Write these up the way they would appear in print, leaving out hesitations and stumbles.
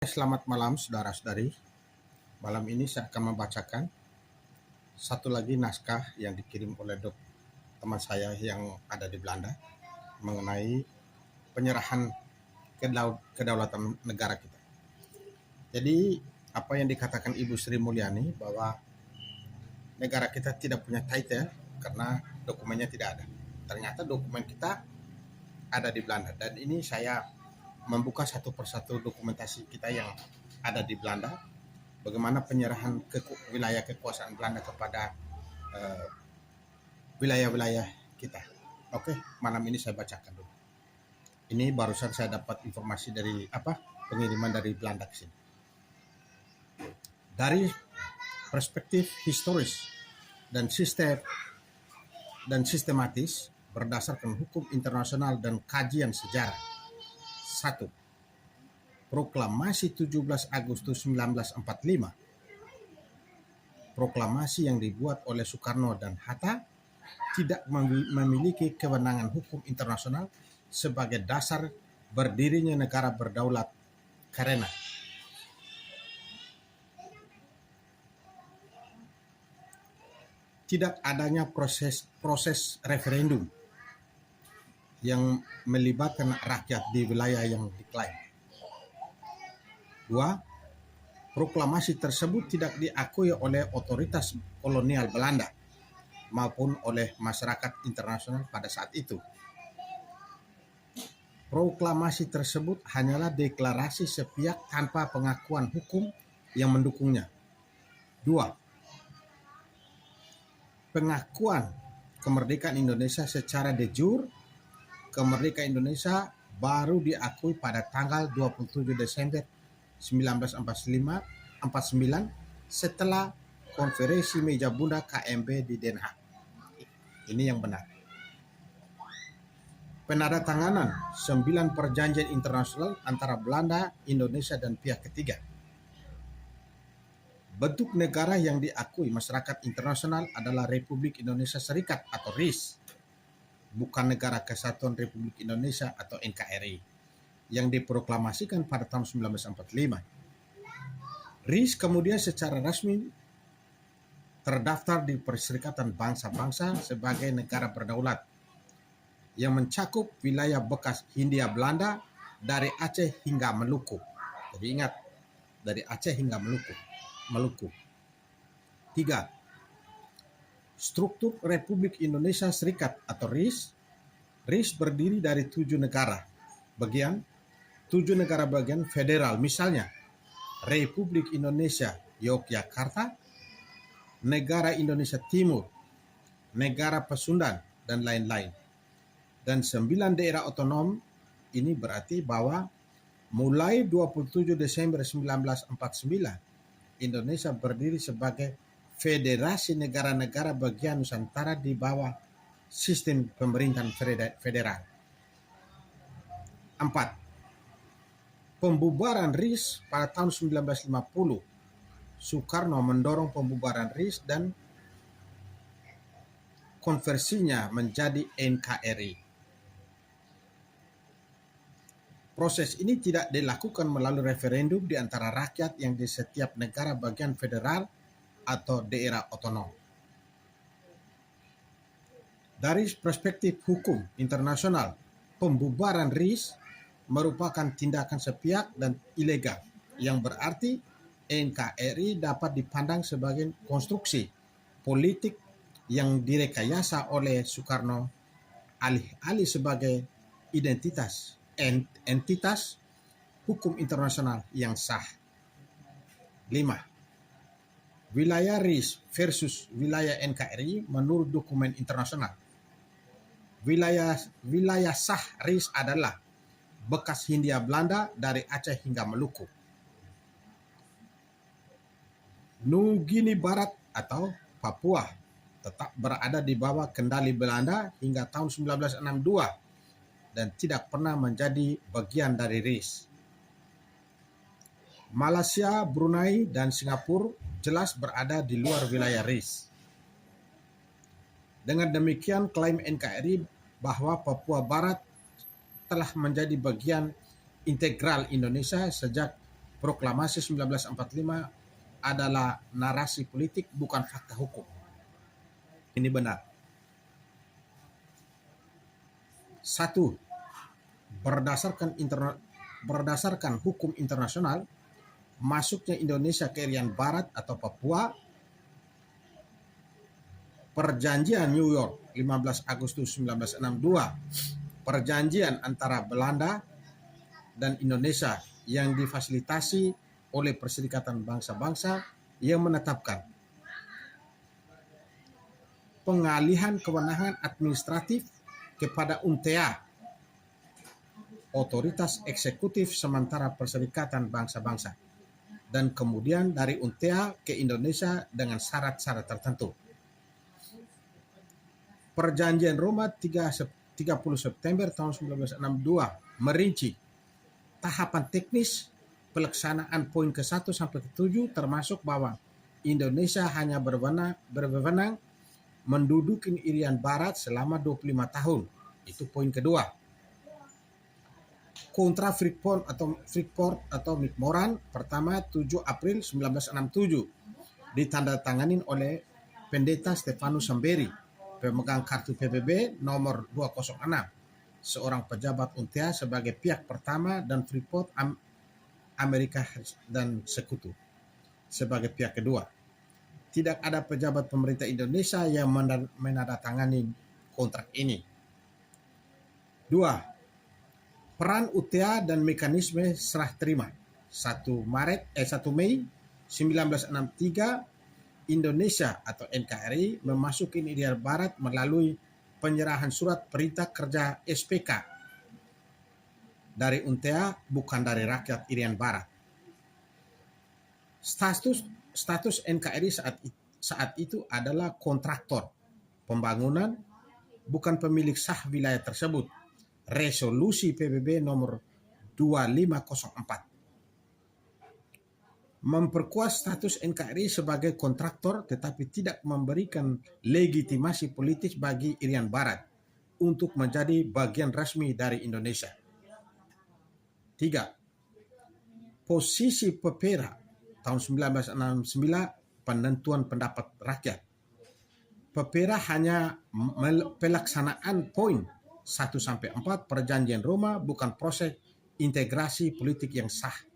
Selamat malam saudara-saudari. Malam ini saya akan membacakan satu lagi naskah yang dikirim oleh teman saya yang ada di Belanda mengenai penyerahan kedaulatan negara kita. Jadi apa yang dikatakan Ibu Sri Mulyani bahwa negara kita tidak punya title karena dokumennya tidak ada. Ternyata dokumen kita ada di Belanda, dan ini saya membuka satu persatu dokumentasi kita yang ada di Belanda, bagaimana penyerahan wilayah kekuasaan Belanda kepada wilayah-wilayah kita. Oke, malam ini saya bacakan dulu. Ini barusan saya dapat informasi dari pengiriman dari Belanda ke sini. Dari perspektif historis dan sistematis berdasarkan hukum internasional dan kajian sejarah. 1. Proklamasi 17 Agustus 1945. Proklamasi yang dibuat oleh Soekarno dan Hatta tidak memiliki kewenangan hukum internasional sebagai dasar berdirinya negara berdaulat karena tidak adanya proses referendum yang melibatkan rakyat di wilayah yang diklaim. 2. Proklamasi tersebut tidak diakui oleh otoritas kolonial Belanda maupun oleh masyarakat internasional pada saat itu. Proklamasi tersebut hanyalah deklarasi sepihak tanpa pengakuan hukum yang mendukungnya. 2. Pengakuan kemerdekaan Indonesia secara de jure. Kemerdekaan Indonesia baru diakui pada tanggal 27 Desember 1949 setelah konferensi meja bunda KMB di Den Haag. Ini yang benar. Penandatanganan 9 perjanjian internasional antara Belanda, Indonesia, dan pihak ketiga. Bentuk negara yang diakui masyarakat internasional adalah Republik Indonesia Serikat atau RIS, bukan Negara Kesatuan Republik Indonesia atau NKRI yang diproklamasikan pada tahun 1945. RIS kemudian secara resmi terdaftar di Perserikatan Bangsa-Bangsa sebagai negara berdaulat yang mencakup wilayah bekas Hindia Belanda dari Aceh hingga Maluku. Jadi ingat, dari Aceh hingga Maluku. 3. Struktur Republik Indonesia Serikat atau RIS. RIS berdiri dari 7 negara bagian federal, misalnya Republik Indonesia Yogyakarta, Negara Indonesia Timur, Negara Pasundan, dan lain-lain. Dan 9 daerah otonom. Ini berarti bahwa mulai 27 Desember 1949 Indonesia berdiri sebagai federasi negara-negara bagian Nusantara di bawah sistem pemerintahan federal. 4. Pembubaran RIS pada tahun 1950. Soekarno mendorong pembubaran RIS dan konversinya menjadi NKRI. Proses ini tidak dilakukan melalui referendum di antara rakyat yang di setiap negara bagian federal atau daerah otonom. Dari perspektif hukum internasional, pembubaran RIS merupakan tindakan sepihak dan ilegal, yang berarti NKRI dapat dipandang sebagai konstruksi politik yang direkayasa oleh Soekarno alih-alih sebagai entitas hukum internasional yang sah. 5. Wilayah RIS versus wilayah NKRI menurut dokumen internasional. Wilayah sah RIS adalah bekas Hindia Belanda dari Aceh hingga Maluku. Nugini Barat atau Papua tetap berada di bawah kendali Belanda hingga tahun 1962 dan tidak pernah menjadi bagian dari RIS. Malaysia, Brunei, dan Singapura jelas berada di luar wilayah RIS. Dengan demikian, klaim NKRI bahwa Papua Barat telah menjadi bagian integral Indonesia sejak Proklamasi 1945 adalah narasi politik, bukan fakta hukum. Ini benar. Satu, berdasarkan hukum internasional, masuknya Indonesia ke Irian Barat atau Papua, Perjanjian New York 15 Agustus 1962, perjanjian antara Belanda dan Indonesia yang difasilitasi oleh Perserikatan Bangsa-Bangsa yang menetapkan pengalihan kewenangan administratif kepada UNTEA, Otoritas Eksekutif Sementara Perserikatan Bangsa-Bangsa, dan kemudian dari UNTEA ke Indonesia dengan syarat-syarat tertentu. Perjanjian Roma 30 September tahun 1962 merinci tahapan teknis pelaksanaan poin ke-1 sampai ke-7, termasuk bahwa Indonesia hanya berwenang menduduki Irian Barat selama 25 tahun. Itu poin kedua. Kontra Freeport atau McMoran pertama 7 April 1967 ditandatangani oleh Pendeta Stefanus Samberi, pemegang kartu PBB nomor 206, seorang pejabat UNTEA sebagai pihak pertama, dan Freeport Amerika dan Sekutu sebagai pihak kedua. Tidak ada pejabat pemerintah Indonesia yang menandatangani kontrak ini. 2. Peran UNTEA dan mekanisme serah terima. 1 Mei 1963, Indonesia atau NKRI memasuki Irian Barat melalui penyerahan surat perintah kerja SPK dari UNTEA, bukan dari rakyat Irian Barat. Status NKRI saat itu adalah kontraktor pembangunan, bukan pemilik sah wilayah tersebut. Resolusi PBB nomor 2504 memperkuat status NKRI sebagai kontraktor, tetapi tidak memberikan legitimasi politik bagi Irian Barat untuk menjadi bagian resmi dari Indonesia. 3. Posisi PEPERA tahun 1969, penentuan pendapat rakyat. PEPERA hanya pelaksanaan poin 1-4 Perjanjian Roma, bukan proses integrasi politik yang sah.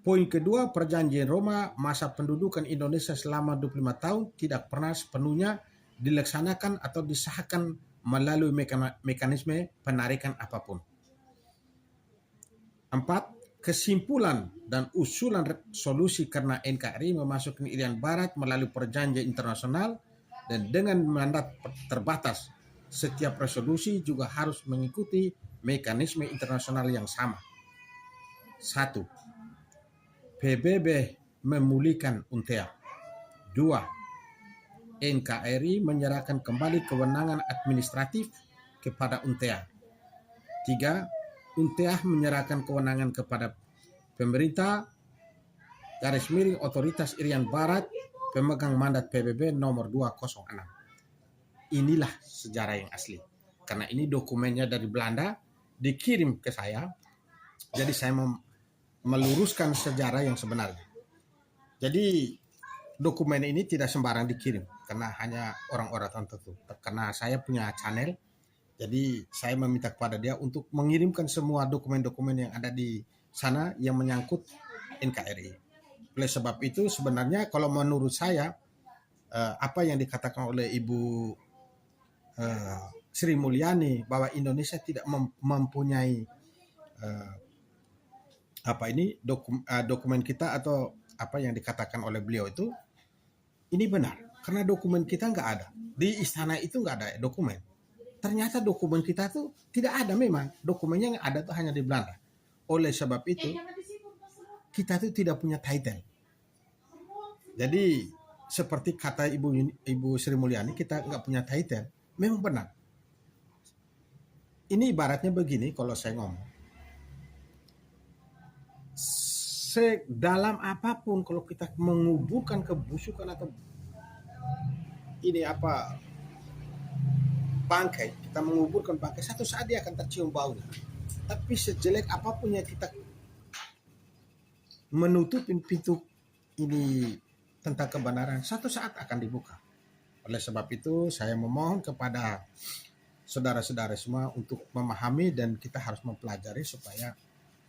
Poin kedua, Perjanjian Roma, masa pendudukan Indonesia selama 25 tahun tidak pernah sepenuhnya dilaksanakan atau disahkan melalui mekanisme penarikan apapun. 4. Kesimpulan dan usulan solusi karena NKRI memasuki Irian Barat melalui perjanjian internasional dan dengan mandat terbatas. Setiap resolusi juga harus mengikuti mekanisme internasional yang sama. 1. PBB memulihkan UNTEA. 2. NKRI menyerahkan kembali kewenangan administratif kepada UNTEA. 3. UNTEA menyerahkan kewenangan kepada pemerintah / Otoritas Irian Barat, pemegang mandat PBB nomor 206. Inilah sejarah yang asli. Karena ini dokumennya dari Belanda, dikirim ke saya. Jadi saya meluruskan sejarah yang sebenarnya. Jadi dokumen ini tidak sembarang dikirim, karena hanya orang-orang tertentu. Karena saya punya channel, jadi saya meminta kepada dia untuk mengirimkan semua dokumen-dokumen yang ada di sana yang menyangkut NKRI. Oleh sebab itu sebenarnya kalau menurut saya apa yang dikatakan oleh Ibu Sri Mulyani bahwa Indonesia tidak mempunyai dokumen kita atau apa yang dikatakan oleh beliau itu, ini benar karena dokumen kita nggak ada di istana, itu nggak ada dokumen. Ternyata dokumen kita tuh tidak ada, memang dokumennya yang ada tuh hanya di Belanda. Oleh sebab itu kita tuh tidak punya title. Jadi seperti kata Ibu Sri Mulyani, kita nggak punya title. Memang benar. Ini ibaratnya begini, kalau saya ngomong, sedalam apapun kalau kita menguburkan kebusukan atau bangkai, kita menguburkan bangkai, satu saat dia akan tercium baunya. Tapi sejelek apapun yang kita menutup pintu ini tentang kebenaran satu saat akan dibuka. Oleh sebab itu saya memohon kepada saudara-saudara semua untuk memahami dan kita harus mempelajari supaya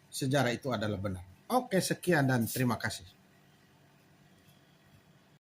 sejarah itu adalah benar. Oke, sekian dan terima kasih.